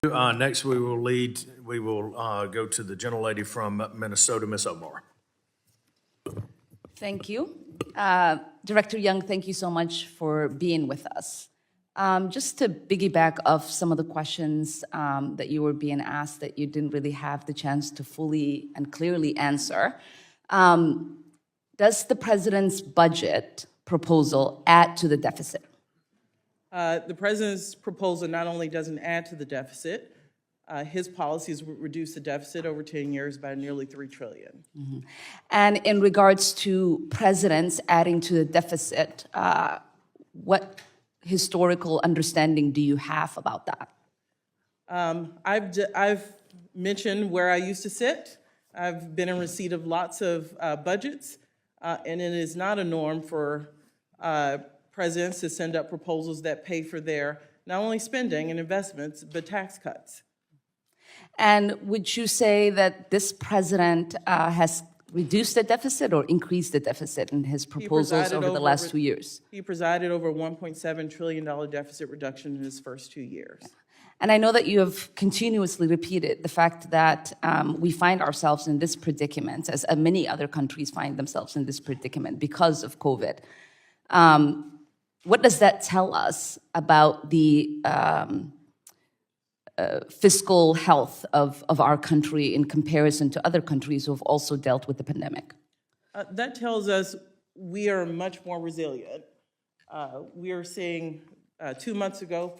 Next, we will go to the gentlelady from Minnesota, Ms. Omar. Thank you. Director Young, thank you so much for being with us. Just to piggyback off some of the questions that you were being asked that you didn't really have the chance to fully and clearly answer, does the president's budget proposal add to the deficit? The president's proposal not only doesn't add to the deficit, his policies would reduce the deficit over 10 years by nearly $3 trillion. Mm-hmm. And in regards to presidents adding to the deficit, what historical understanding do you have about that? I've mentioned where I used to sit. I've been in receipt of lots of budgets, and it is not a norm for presidents to send up proposals that pay for their not only spending and investments, but tax cuts. And would you say that this president has reduced the deficit or increased the deficit in his proposals over the last 2 years? He presided over a $1.7 trillion deficit reduction in his first 2 years. And I know that you have continuously repeated the fact that we find ourselves in this predicament, as many other countries find themselves in this predicament because of COVID. What does that tell us about the fiscal health of our country in comparison to other countries who have also dealt with the pandemic? That tells us we are much more resilient. We are seeing 2 months ago,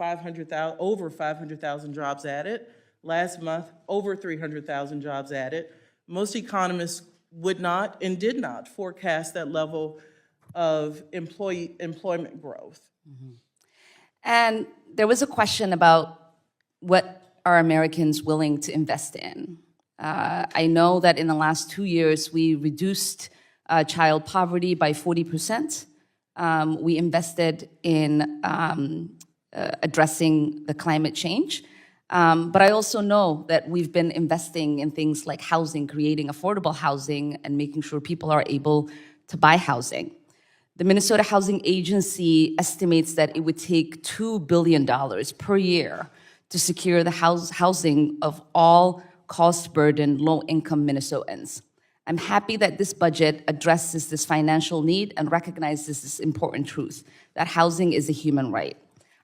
over 500,000 jobs added. Last month, over 300,000 jobs added. Most economists would not and did not forecast that level of employment growth. Mm-hmm. And there was a question about what are Americans willing to invest in? I know that in the last 2 years, we reduced child poverty by 40%. We invested in addressing the climate change. But I also know that we've been investing in things like housing, creating affordable housing, and making sure people are able to buy housing. The Minnesota Housing Agency estimates that it would take $2 billion per year to secure the housing of all cost-burdened, low-income Minnesotans. I'm happy that this budget addresses this financial need and recognizes this important truth, that housing is a human right.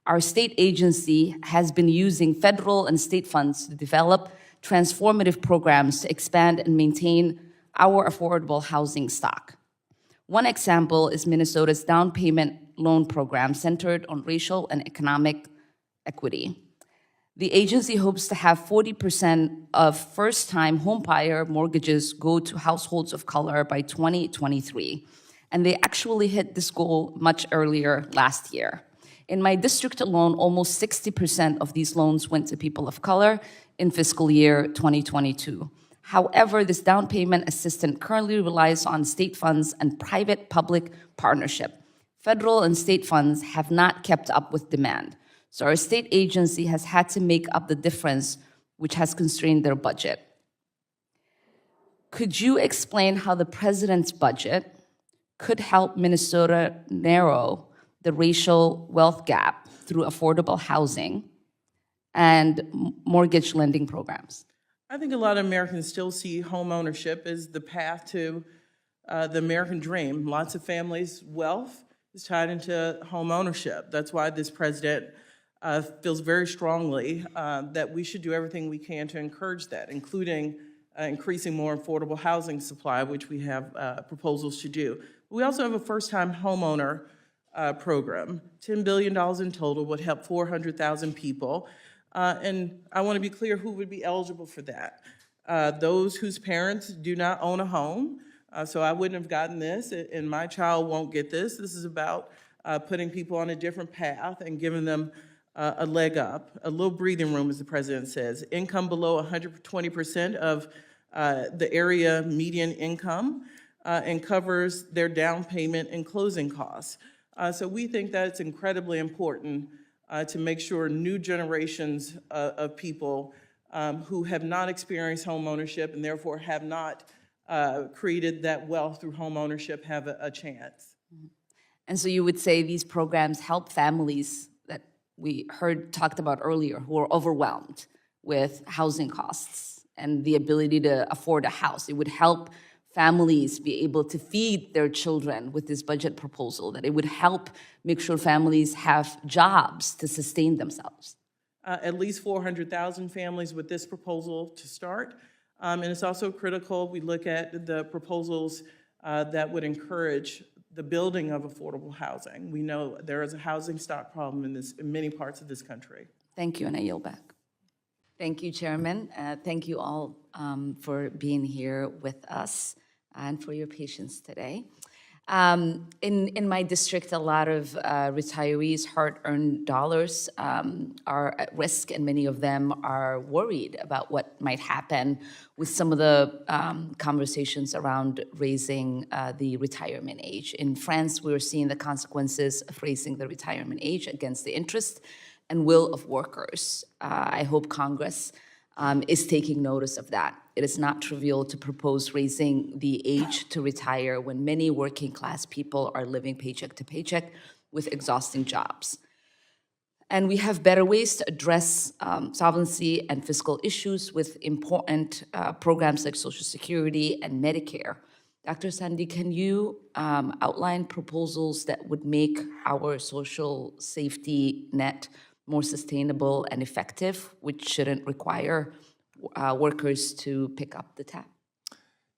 Our state agency has been using federal and state funds to develop transformative programs to expand and maintain our affordable housing stock. One example is Minnesota's down payment loan program centered on racial and economic equity. The agency hopes to have 40% of first-time homebuyer mortgages go to households of color by 2023, and they actually hit this goal much earlier last year. In my district alone, almost 60% of these loans went to people of color in fiscal year 2022. However, this down payment assistance currently relies on state funds and private-public partnership. Federal and state funds have not kept up with demand. So our state agency has had to make up the difference, which has constrained their budget. Could you explain how the president's budget could help Minnesota narrow the racial wealth gap through affordable housing and mortgage lending programs? I think a lot of Americans still see home ownership as the path to the American dream. Lots of families' wealth is tied into home ownership. That's why this president feels very strongly that we should do everything we can to encourage that, including increasing more affordable housing supply, which we have proposals to do. We also have a first-time homeowner program. $10 billion in total would help 400,000 people. And I want to be clear who would be eligible for that. Those whose parents do not own a home, so I wouldn't have gotten this, and my child won't get this. This is about putting people on a different path and giving them a leg up, a little breathing room, as the president says. Income below 120% of the area median income and covers their down payment and closing costs. So we think that it's incredibly important to make sure new generations of people who have not experienced home ownership and therefore have not created that wealth through home ownership have a chance. And so you would say these programs help families that we heard talked about earlier who are overwhelmed with housing costs and the ability to afford a house. It would help families be able to feed their children with this budget proposal, that it would help make sure families have jobs to sustain themselves. At least 400,000 families with this proposal to start. And it's also critical we look at the proposals that would encourage the building of affordable housing. We know there is a housing stock problem in many parts of this country. Thank you, and I yield back. Thank you, Chairman. Thank you all for being here with us and for your patience today. In my district, a lot of retirees' hard-earned dollars are at risk, and many of them are worried about what might happen with some of the conversations around raising the retirement age. In France, we're seeing the consequences of raising the retirement age against the interest and will of workers. I hope Congress is taking notice of that. It is not trivial to propose raising the age to retire when many working class people are living paycheck to paycheck with exhausting jobs. And we have better ways to address solvency and fiscal issues with important programs like Social Security and Medicare. Dr. Sandy, can you outline proposals that would make our social safety net more sustainable and effective, which shouldn't require workers to pick up the tab?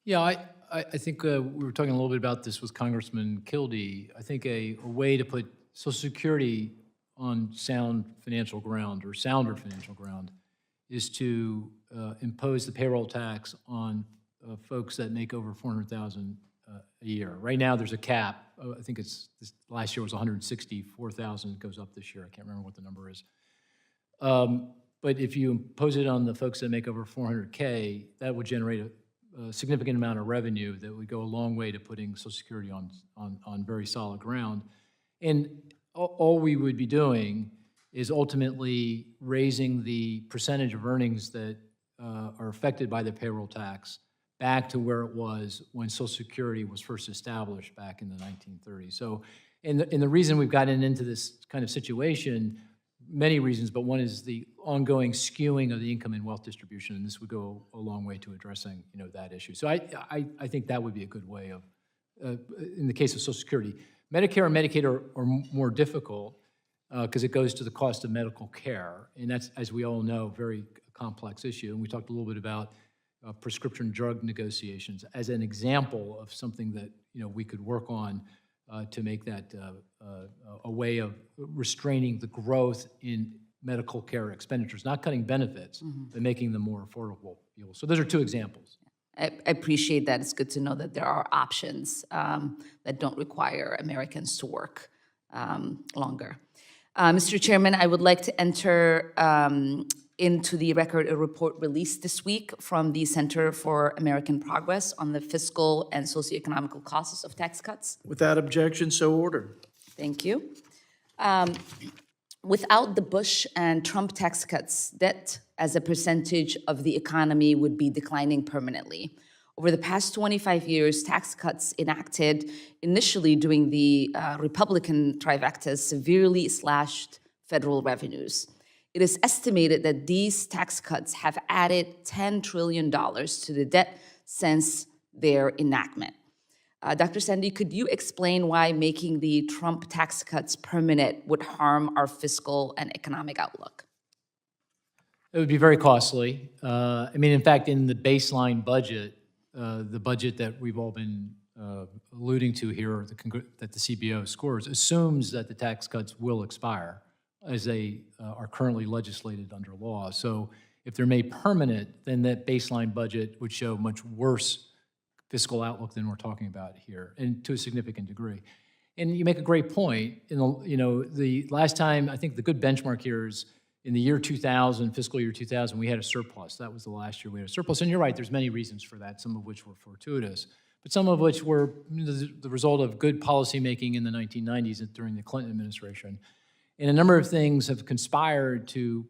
Yeah, I think we were talking a little bit about this with Congressman Kildee. I think a way to put Social Security on sound financial ground or sounder financial ground is to impose the payroll tax on folks that make over $400,000 a year. Right now, there's a cap. I think last year was $164,000. It goes up this year. I can't remember what the number is. But if you impose it on the folks that make over $400K, that would generate a significant amount of revenue that would go a long way to putting Social Security on very solid ground. And all we would be doing is ultimately raising the percentage of earnings that are affected by the payroll tax back to where it was when Social Security was first established back in the 1930s. So, and the reason we've gotten into this kind of situation, many reasons, but one is the ongoing skewing of the income and wealth distribution, and this would go a long way to addressing, that issue. So I think that would be a good way of, in the case of Social Security. Medicare and Medicaid are more difficult because it goes to the cost of medical care, and that's, as we all know, a very complex issue. And we talked a little bit about prescription drug negotiations as an example of something that we could work on to make that a way of restraining the growth in medical care expenditures, not cutting benefits, but making them more affordable. So those are two examples. I appreciate that. It's good to know that there are options that don't require Americans to work longer. Mr. Chairman, I would like to enter into the record a report released this week from the Center for American Progress on the fiscal and socioeconomic costs of tax cuts. Without objection, so ordered. Thank you. Without the Bush and Trump tax cuts, debt as a percentage of the economy would be declining permanently. Over the past 25 years, tax cuts enacted initially during the Republican trifecta severely slashed federal revenues. It is estimated that these tax cuts have added $10 trillion to the debt since their enactment. Dr. Sandy, could you explain why making the Trump tax cuts permanent would harm our fiscal and economic outlook? It would be very costly. In fact, in the baseline budget, the budget that we've all been alluding to here, that the CBO scores, assumes that the tax cuts will expire as they are currently legislated under law. So if they're made permanent, then that baseline budget would show much worse fiscal outlook than we're talking about here, and to a significant degree. And you make a great point. The last time, I think the good benchmark here is in the year 2000, fiscal year 2000, we had a surplus. That was the last year we had a surplus. And you're right, there's many reasons for that, some of which were fortuitous, but some of which were the result of good policymaking in the 1990s and during the Clinton administration. And a number of things have conspired to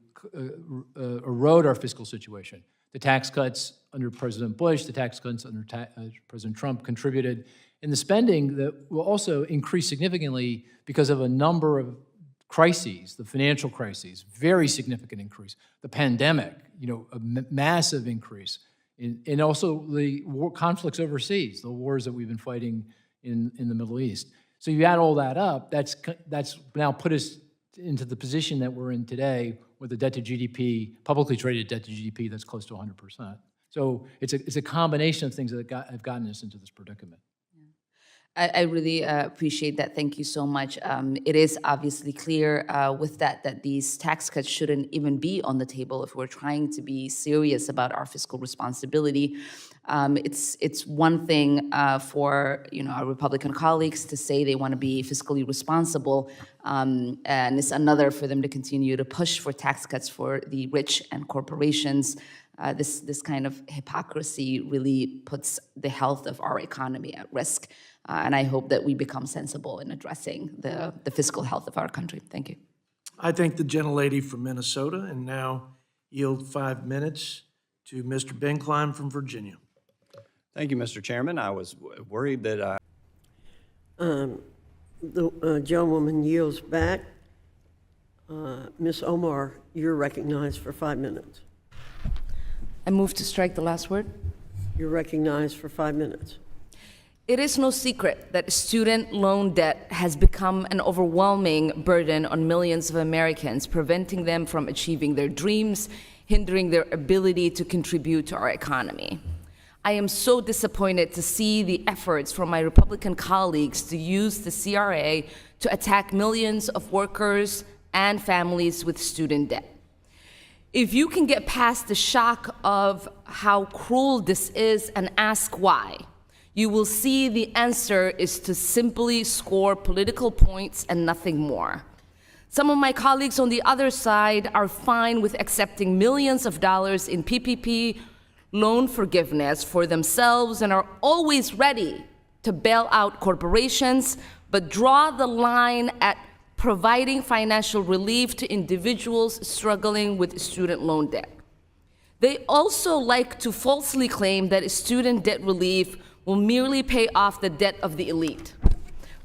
erode our fiscal situation. The tax cuts under President Bush, the tax cuts under President Trump contributed, and the spending that will also increase significantly because of a number of crises, the financial crises, very significant increase. The pandemic, a massive increase. And also the war conflicts overseas, the wars that we've been fighting in the Middle East. So you add all that up, that's now put us into the position that we're in today with a debt to GDP, publicly traded debt to GDP that's close to 100%. So it's a combination of things that have gotten us into this predicament. I really appreciate that. Thank you so much. It is obviously clear with that these tax cuts shouldn't even be on the table if we're trying to be serious about our fiscal responsibility. It's one thing for our Republican colleagues to say they want to be fiscally responsible, and it's another for them to continue to push for tax cuts for the rich and corporations. This kind of hypocrisy really puts the health of our economy at risk. And I hope that we become sensible in addressing the fiscal health of our country. Thank you. I thank the gentlelady from Minnesota and now yield 5 minutes to Mr. Ben Klein from Virginia. Thank you, Mr. Chairman. I was worried that The gentlewoman yields back. Ms. Omar, you're recognized for 5 minutes. I move to strike the last word. You're recognized for 5 minutes. It is no secret that student loan debt has become an overwhelming burden on millions of Americans, preventing them from achieving their dreams, hindering their ability to contribute to our economy. I am so disappointed to see the efforts from my Republican colleagues to use the CRA to attack millions of workers and families with student debt. If you can get past the shock of how cruel this is and ask why, you will see the answer is to simply score political points and nothing more. Some of my colleagues on the other side are fine with accepting millions of dollars in PPP loan forgiveness for themselves and are always ready to bail out corporations, but draw the line at providing financial relief to individuals struggling with student loan debt. They also like to falsely claim that student debt relief will merely pay off the debt of the elite.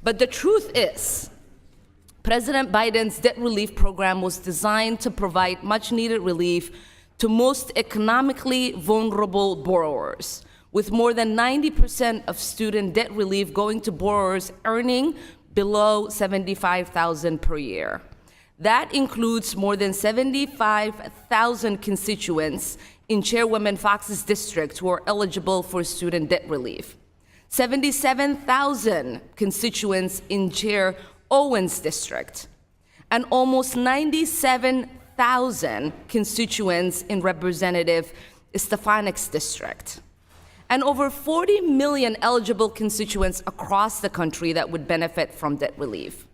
But the truth is, President Biden's debt relief program was designed to provide much-needed relief to most economically vulnerable borrowers, with more than 90% of student debt relief going to borrowers earning below $75,000 per year. That includes more than 75,000 constituents in Chairwoman Fox's district who are eligible for student debt relief, 77,000 constituents in Chair Owen's district, and almost 97,000 constituents in Representative Stefanik's district, and over 40 million eligible constituents across the country that would benefit from debt relief,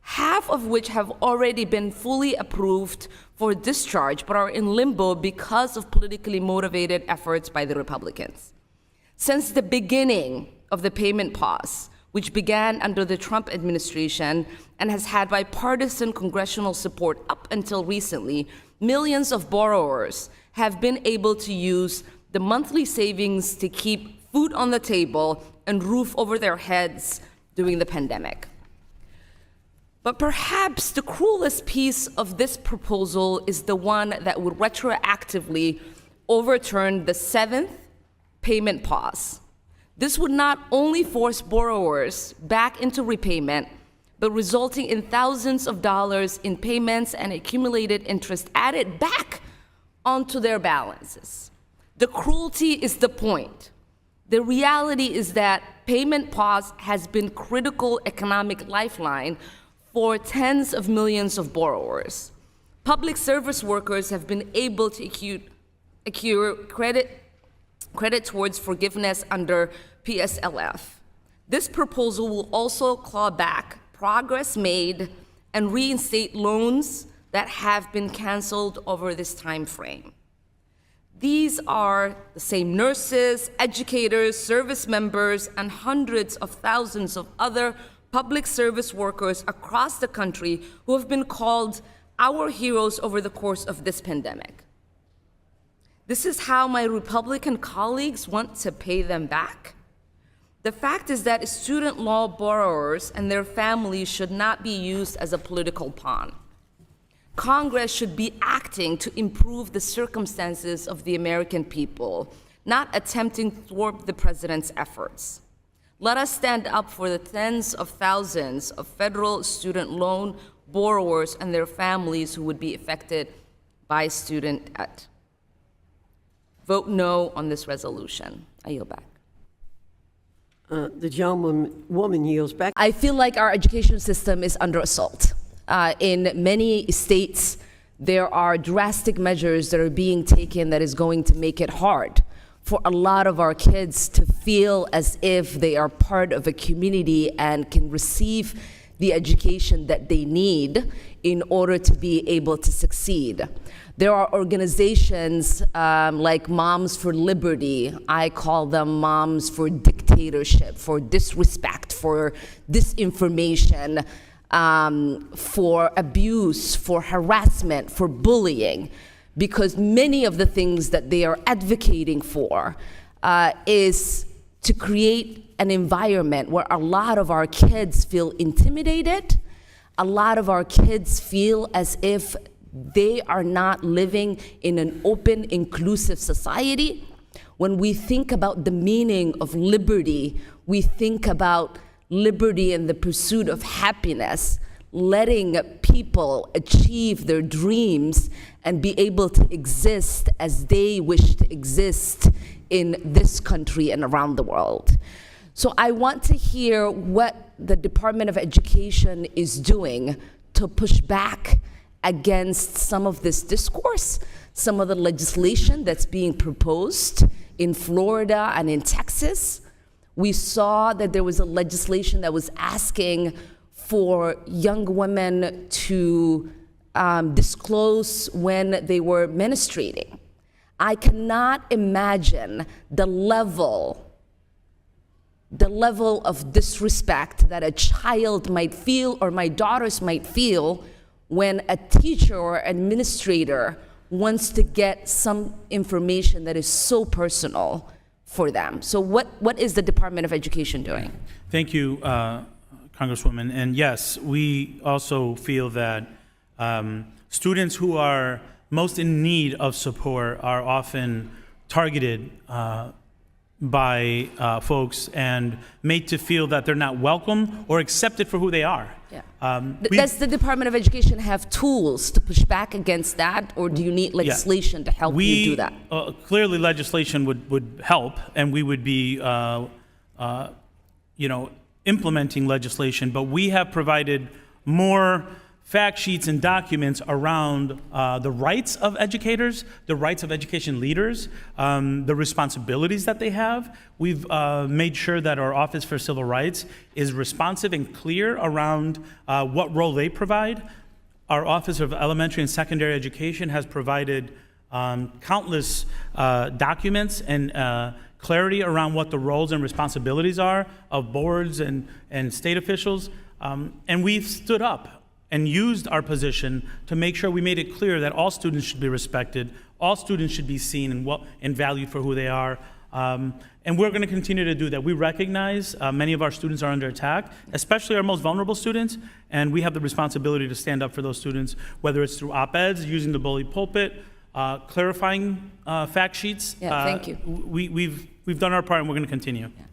half of which have already been fully approved for discharge but are in limbo because of politically motivated efforts by the Republicans. Since the beginning of the payment pause, which began under the Trump administration and has had bipartisan congressional support up until recently, millions of borrowers have been able to use the monthly savings to keep food on the table and roof over their heads during the pandemic. But perhaps the cruelest piece of this proposal is the one that would retroactively overturn the 7th payment pause. This would not only force borrowers back into repayment, but resulting in thousands of dollars in payments and accumulated interest added back onto their balances. The cruelty is the point. The reality is that payment pause has been a critical economic lifeline for tens of millions of borrowers. Public service workers have been able to accrue credit towards forgiveness under PSLF. This proposal will also claw back progress made and reinstate loans that have been canceled over this time frame. These are the same nurses, educators, service members, and hundreds of thousands of other public service workers across the country who have been called our heroes over the course of this pandemic. This is how my Republican colleagues want to pay them back. The fact is that student loan borrowers and their families should not be used as a political pawn. Congress should be acting to improve the circumstances of the American people, not attempting to thwart the president's efforts. Let us stand up for the tens of thousands of federal student loan borrowers and their families who would be affected by student debt. Vote no on this resolution. I yield back. The gentlewoman yields back. I feel like our education system is under assault. In many states, there are drastic measures that are being taken that is going to make it hard for a lot of our kids to feel as if they are part of a community and can receive the education that they need in order to be able to succeed. There are organizations like Moms for Liberty. I call them Moms for Dictatorship, for disrespect, for disinformation, for abuse, for harassment, for bullying, because many of the things that they are advocating for is to create an environment where a lot of our kids feel intimidated, a lot of our kids feel as if they are not living in an open, inclusive society. When we think about the meaning of liberty, we think about liberty and the pursuit of happiness, letting people achieve their dreams and be able to exist as they wish to exist in this country and around the world. So I want to hear what the Department of Education is doing to push back against some of this discourse, some of the legislation that's being proposed in Florida and in Texas. We saw that there was a legislation that was asking for young women to disclose when they were menstruating. I cannot imagine the level of disrespect that a child might feel or my daughters might feel when a teacher or administrator wants to get some information that is so personal for them. So what is the Department of Education doing? Thank you, Congresswoman. And yes, we also feel that students who are most in need of support are often targeted by folks and made to feel that they're not welcome or accepted for who they are. Yeah. Does the Department of Education have tools to push back against that, or do you need legislation to help you do that? Clearly, legislation would help, and we would be, implementing legislation. But we have provided more fact sheets and documents around the rights of educators, the rights of education leaders, the responsibilities that they have. We've made sure that our Office for Civil Rights is responsive and clear around what role they provide. Our Office of Elementary and Secondary Education has provided countless documents and clarity around what the roles and responsibilities are of boards and state officials. And we've stood up and used our position to make sure we made it clear that all students should be respected, all students should be seen and valued for who they are. And we're going to continue to do that. We recognize many of our students are under attack, especially our most vulnerable students, and we have the responsibility to stand up for those students, whether it's through op-eds, using the bully pulpit, clarifying fact sheets. Yeah, thank you. We've done our part, and we're going to continue. Yeah.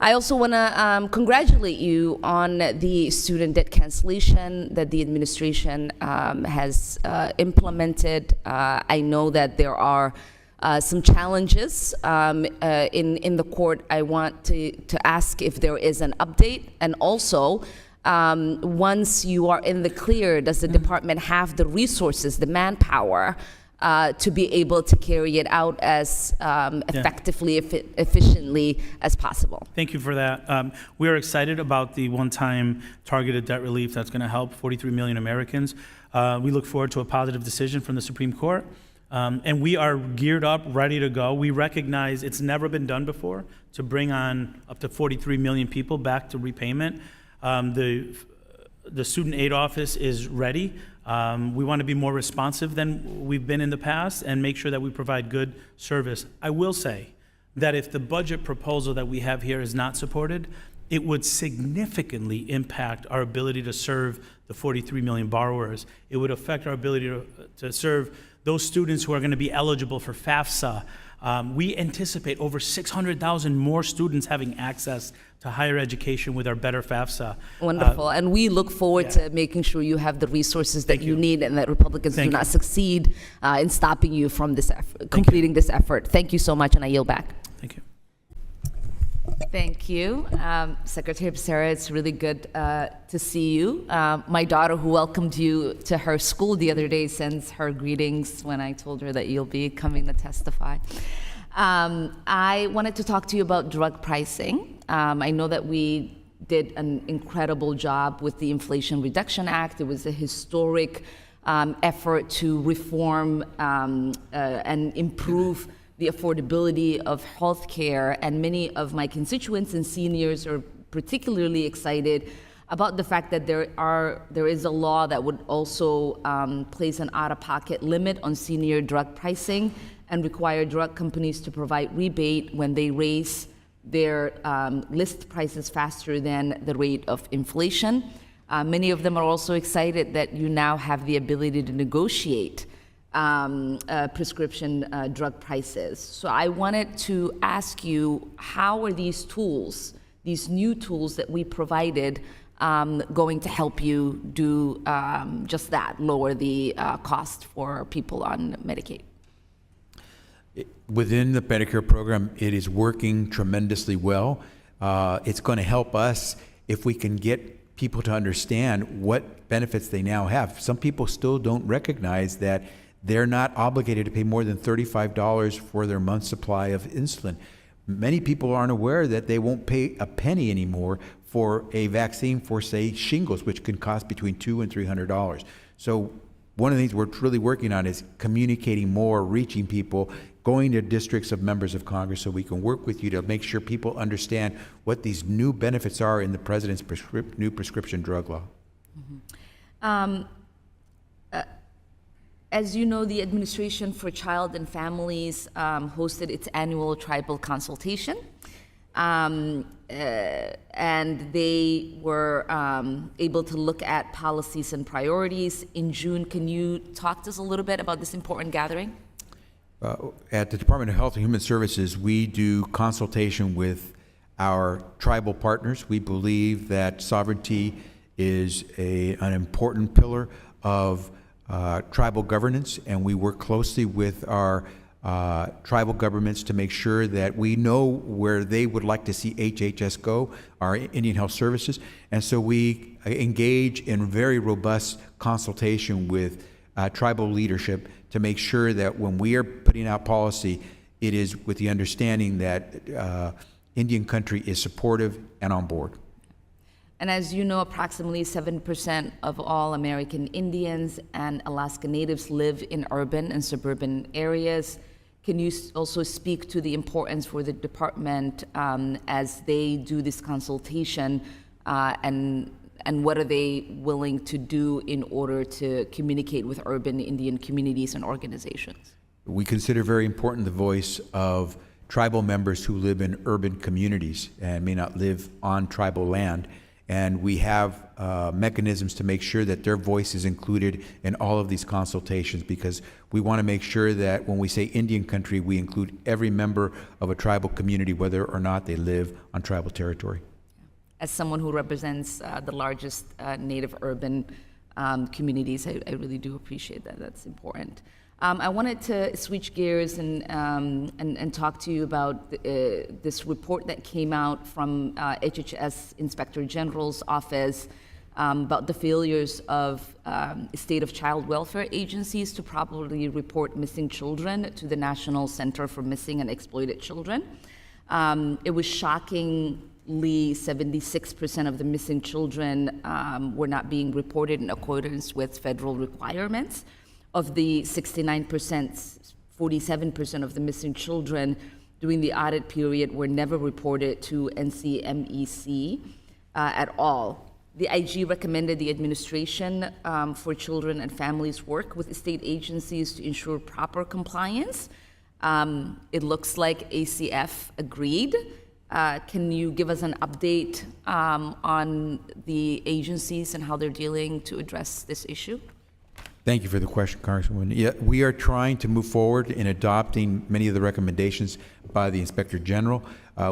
I also want to congratulate you on the student debt cancellation that the administration has implemented. I know that there are some challenges in the court. I want to ask if there is an update, and also once you are in the clear, does the department have the resources, the manpower, to be able to carry it out as effectively, efficiently as possible? Thank you for that. We are excited about the one-time targeted debt relief that's going to help 43 million Americans. We look forward to a positive decision from the Supreme Court. And we are geared up, ready to go. We recognize it's never been done before to bring on up to 43 million people back to repayment. The Student Aid Office is ready. We want to be more responsive than we've been in the past and make sure that we provide good service. I will say that if the budget proposal that we have here is not supported, it would significantly impact our ability to serve the 43 million borrowers. It would affect our ability to serve those students who are going to be eligible for FAFSA. We anticipate over 600,000 more students having access to higher education with our better FAFSA. Wonderful. And we look forward to making sure you have the resources that you need and that Republicans do not succeed in stopping you from this completing this effort. Thank you so much, and I yield back. Thank you. Thank you. Secretary Becerra, it's really good to see you. My daughter, who welcomed you to her school the other day, sends her greetings when I told her that you'll be coming to testify. I wanted to talk to you about drug pricing. I know that we did an incredible job with the Inflation Reduction Act. It was a historic effort to reform and improve the affordability of healthcare, and many of my constituents and seniors are particularly excited about the fact that there is a law that would also place an out-of-pocket limit on senior drug pricing and require drug companies to provide rebate when they raise their list prices faster than the rate of inflation. Many of them are also excited that you now have the ability to negotiate prescription drug prices. So I wanted to ask you, how are these tools, these new tools that we provided, going to help you do just that, lower the cost for people on Medicaid? Within the Medicare program, it is working tremendously well. It's going to help us if we can get people to understand what benefits they now have. Some people still don't recognize that they're not obligated to pay more than $35 for their month's supply of insulin. Many people aren't aware that they won't pay a penny anymore for a vaccine for, say, shingles, which can cost between $200 and $300. So one of the things we're really working on is communicating more, reaching people, going to districts of members of Congress so we can work with you to make sure people understand what these new benefits are in the president's new prescription drug law. Mm-hmm. As you know, the Administration for Child and Families hosted its annual tribal consultation, and they were able to look at policies and priorities. In June, can you talk to us a little bit about this important gathering? At the Department of Health and Human Services, we do consultation with our tribal partners. We believe that sovereignty is an important pillar of tribal governance, and we work closely with our tribal governments to make sure that we know where they would like to see HHS go, our Indian Health Services. And so we engage in very robust consultation with tribal leadership to make sure that when we are putting out policy, it is with the understanding that Indian country is supportive and on board. And as you know, approximately 7% of all American Indians and Alaska Natives live in urban and suburban areas. Can you also speak to the importance for the department as they do this consultation, and what are they willing to do in order to communicate with urban Indian communities and organizations? We consider very important the voice of tribal members who live in urban communities and may not live on tribal land. And we have mechanisms to make sure that their voice is included in all of these consultations, because we want to make sure that when we say Indian country, we include every member of a tribal community, whether or not they live on tribal territory. As someone who represents the largest Native urban communities, I really do appreciate that. That's important. I wanted to switch gears and talk to you about this report that came out from HHS Inspector General's office about the failures of state of child welfare agencies to properly report missing children to the National Center for Missing and Exploited Children. It was shockingly 76% of the missing children were not being reported in accordance with federal requirements. Of the 69%, 47% of the missing children during the audit period were never reported to NCMEC at all. The IG recommended the Administration for Children and Families work with state agencies to ensure proper compliance It looks like ACF agreed. Can you give us an update on the agencies and how they're dealing to address this issue? Thank you for the question, Congresswoman. Yeah, we are trying to move forward in adopting many of the recommendations by the Inspector General.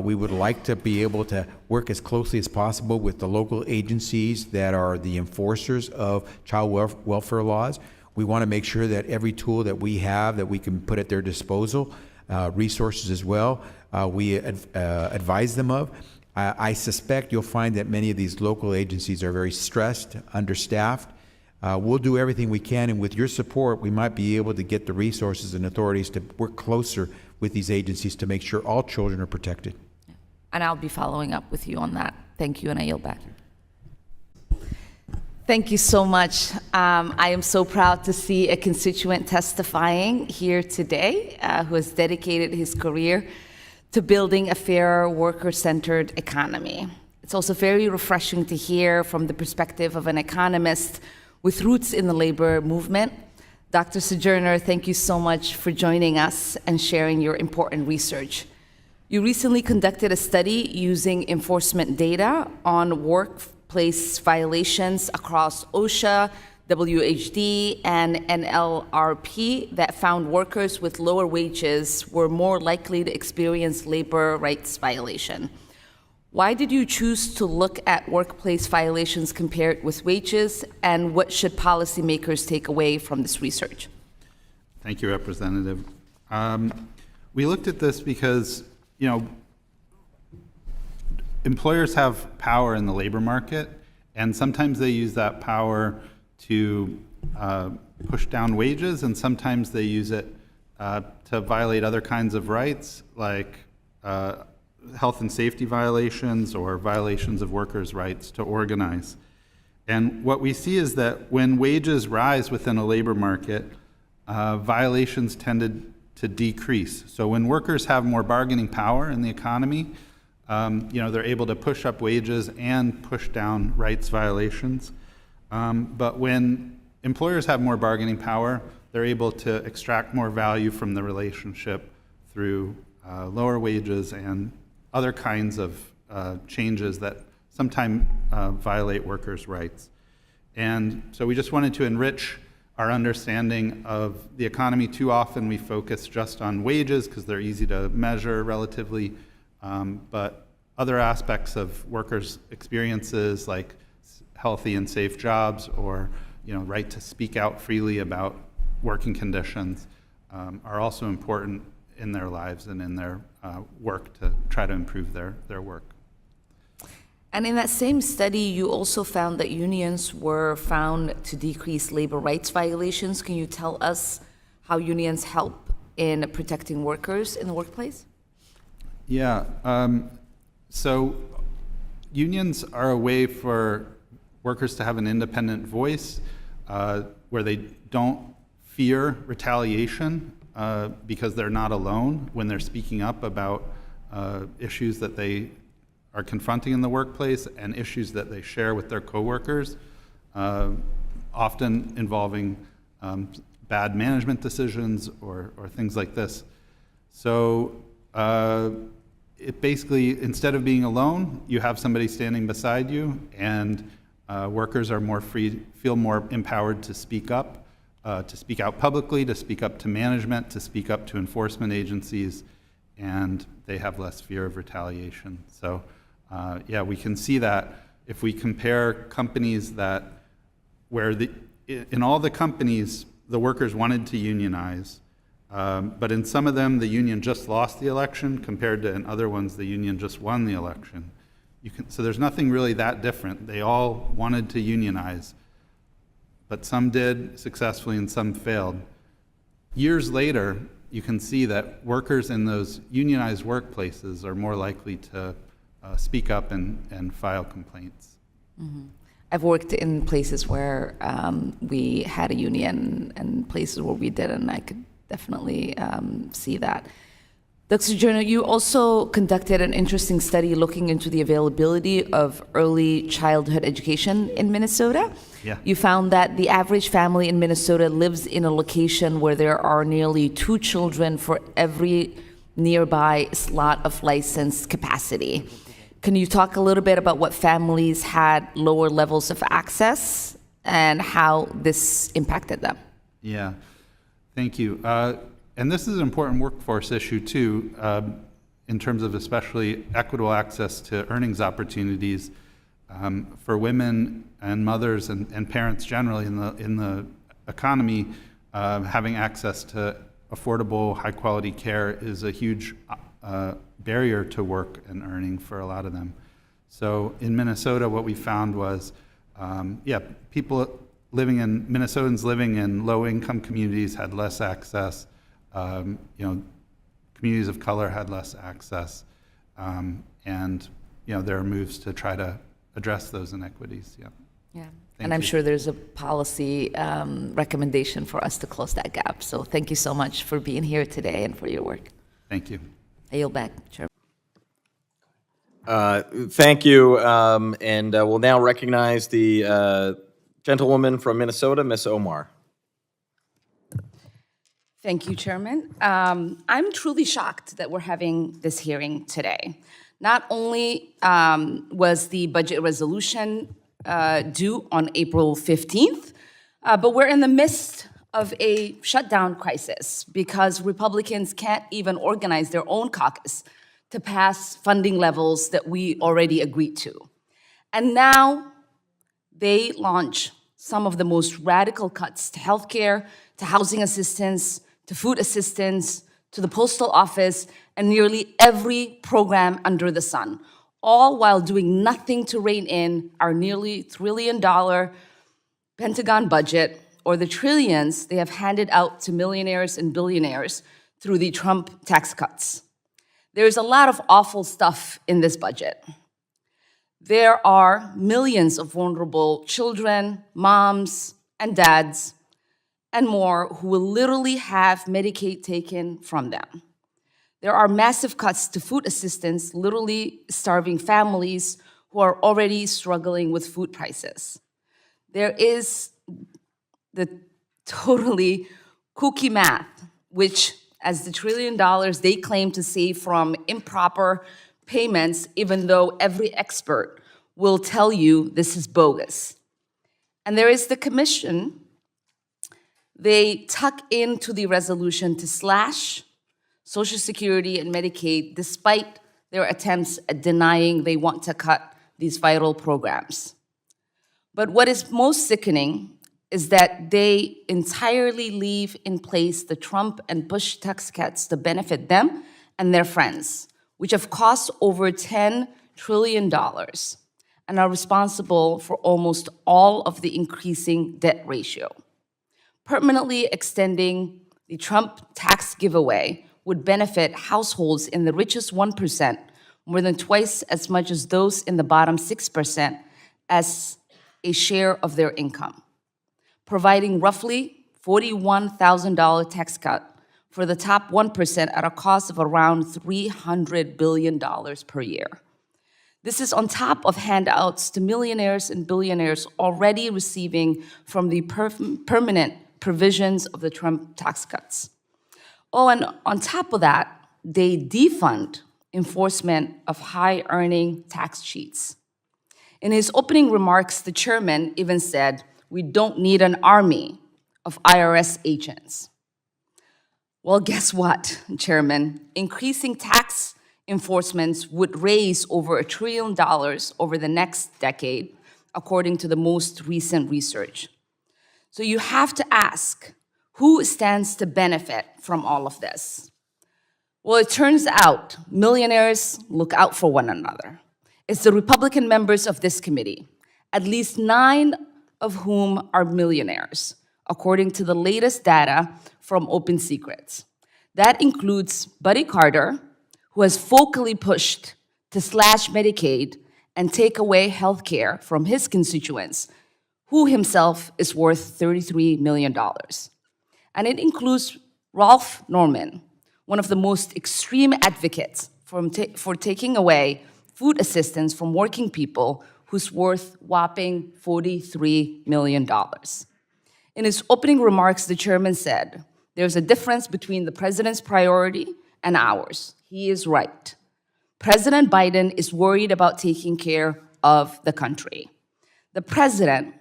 We would like to be able to work as closely as possible with the local agencies that are the enforcers of child welfare laws. We want to make sure that every tool that we have that we can put at their disposal, resources as well, we advise them of. I suspect you'll find that many of these local agencies are very stressed, understaffed. We'll do everything we can, and with your support, we might be able to get the resources and authorities to work closer with these agencies to make sure all children are protected. And I'll be following up with you on that. Thank you, and I yield back. Thank you so much. I am so proud to see a constituent testifying here today who has dedicated his career to building a fairer, worker-centered economy. It's also very refreshing to hear from the perspective of an economist with roots in the labor movement. Dr. Sojourner, thank you so much for joining us and sharing your important research. You recently conducted a study using enforcement data on workplace violations across OSHA, WHD, and NLRP that found workers with lower wages were more likely to experience labor rights violation. Why did you choose to look at workplace violations compared with wages, and what should policymakers take away from this research? Thank you, Representative. We looked at this because, employers have power in the labor market, and sometimes they use that power to push down wages, and sometimes they use it to violate other kinds of rights, like health and safety violations or violations of workers' rights to organize. And what we see is that when wages rise within a labor market, violations tended to decrease. So when workers have more bargaining power in the economy, they're able to push up wages and push down rights violations. But when employers have more bargaining power, they're able to extract more value from the relationship through lower wages and other kinds of changes that sometimes violate workers' rights. And so we just wanted to enrich our understanding of the economy. Too often we focus just on wages because they're easy to measure relatively, but other aspects of workers' experiences like healthy and safe jobs or right to speak out freely about working conditions are also important in their lives and in their work to try to improve their work. And in that same study, you also found that unions were found to decrease labor rights violations. Can you tell us how unions help in protecting workers in the workplace? Yeah, so unions are a way for workers to have an independent voice where they don't fear retaliation because they're not alone when they're speaking up about issues that they are confronting in the workplace and issues that they share with their coworkers, often involving bad management decisions or things like this. So it basically, instead of being alone, you have somebody standing beside you, and workers are more free, feel more empowered to speak up, to speak out publicly, to speak up to management, to speak up to enforcement agencies, and they have less fear of retaliation. So yeah, we can see that if we compare companies where in all the companies, the workers wanted to unionize, but in some of them, the union just lost the election compared to in other ones, the union just won the election. So there's nothing really that different. They all wanted to unionize, but some did successfully and some failed. Years later, you can see that workers in those unionized workplaces are more likely to speak up and file complaints. Mm-hmm. I've worked in places where we had a union and places where we didn't. I could definitely see that. Dr. Joyner, you also conducted an interesting study looking into the availability of early childhood education in Minnesota. Yeah. You found that the average family in Minnesota lives in a location where there are nearly 2 children for every nearby slot of licensed capacity. Can you talk a little bit about what families had lower levels of access and how this impacted them? Yeah, thank you. And this is an important workforce issue too, in terms of especially equitable access to earnings opportunities for women and mothers and parents generally in the economy. Having access to affordable, high-quality care is a huge barrier to work and earning for a lot of them. So in Minnesota, what we found was, Minnesotans living in low-income communities had less access. Communities of color had less access, and there are moves to try to address those inequities. Yeah. Yeah. Thank And I'm you. sure there's a policy recommendation for us to close that gap. So thank you so much for being here today and for your work. Thank you. I yield back, Chair. Thank you, and we'll now recognize the gentlewoman from Minnesota, Ms. Omar. Thank you, Chairman. I'm truly shocked that we're having this hearing today. Not only was the budget resolution due on April 15th, but we're in the midst of a shutdown crisis because Republicans can't even organize their own caucus to pass funding levels that we already agreed to. And now they launch some of the most radical cuts to healthcare, to housing assistance, to food assistance, to the postal office, and nearly every program under the sun, all while doing nothing to rein in our nearly $1 trillion Pentagon budget or the trillions they have handed out to millionaires and billionaires through the Trump tax cuts. There's a lot of awful stuff in this budget. There are millions of vulnerable children, moms, and dads, and more who will literally have Medicaid taken from them. There are massive cuts to food assistance, literally starving families who are already struggling with food prices. There is the totally kooky math, which, as the $1 trillion they claim to save from improper payments, even though every expert will tell you this is bogus. And there is the commission. They tuck into the resolution to slash Social Security and Medicaid despite their attempts at denying they want to cut these vital programs. But what is most sickening is that they entirely leave in place the Trump and Bush tax cuts to benefit them and their friends, which have cost over $10 trillion and are responsible for almost all of the increasing debt ratio. Permanently extending the Trump tax giveaway would benefit households in the richest 1% more than twice as much as those in the bottom 6% as a share of their income, providing roughly $41,000 tax cut for the top 1% at a cost of around $300 billion per year. This is on top of handouts to millionaires and billionaires already receiving from the permanent provisions of the Trump tax cuts. Oh, and on top of that, they defund enforcement of high-earning tax cheats. In his opening remarks, the chairman even said, "We don't need an army of IRS agents." Well, guess what, Chairman? Increasing tax enforcements would raise over $1 trillion over the next decade, according to the most recent research. So you have to ask, who stands to benefit from all of this? Well, it turns out millionaires look out for one another. It's the Republican members of this committee, at least 9 of whom are millionaires, according to the latest data from Open Secrets. That includes Buddy Carter, who has vocally pushed to slash Medicaid and take away health care from his constituents, who himself is worth $33 million. And it includes Ralph Norman, one of the most extreme advocates for taking away food assistance from working people who's worth whopping $43 million. In his opening remarks, the chairman said, "There's a difference between the president's priority and ours." He is right. President Biden is worried about taking care of the country. The president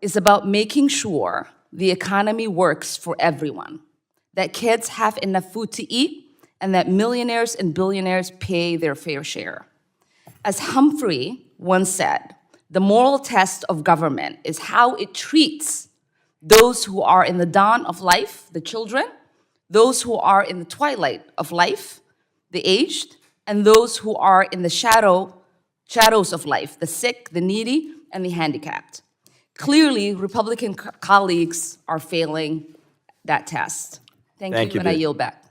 is about making sure the economy works for everyone, that kids have enough food to eat, and that millionaires and billionaires pay their fair share. As Humphrey once said, the moral test of government is how it treats those who are in the dawn of life, the children, those who are in the twilight of life, the aged, and those who are in the shadows of life, the sick, the needy, and the handicapped. Clearly, Republican colleagues are failing that test. Thank you, and I yield back.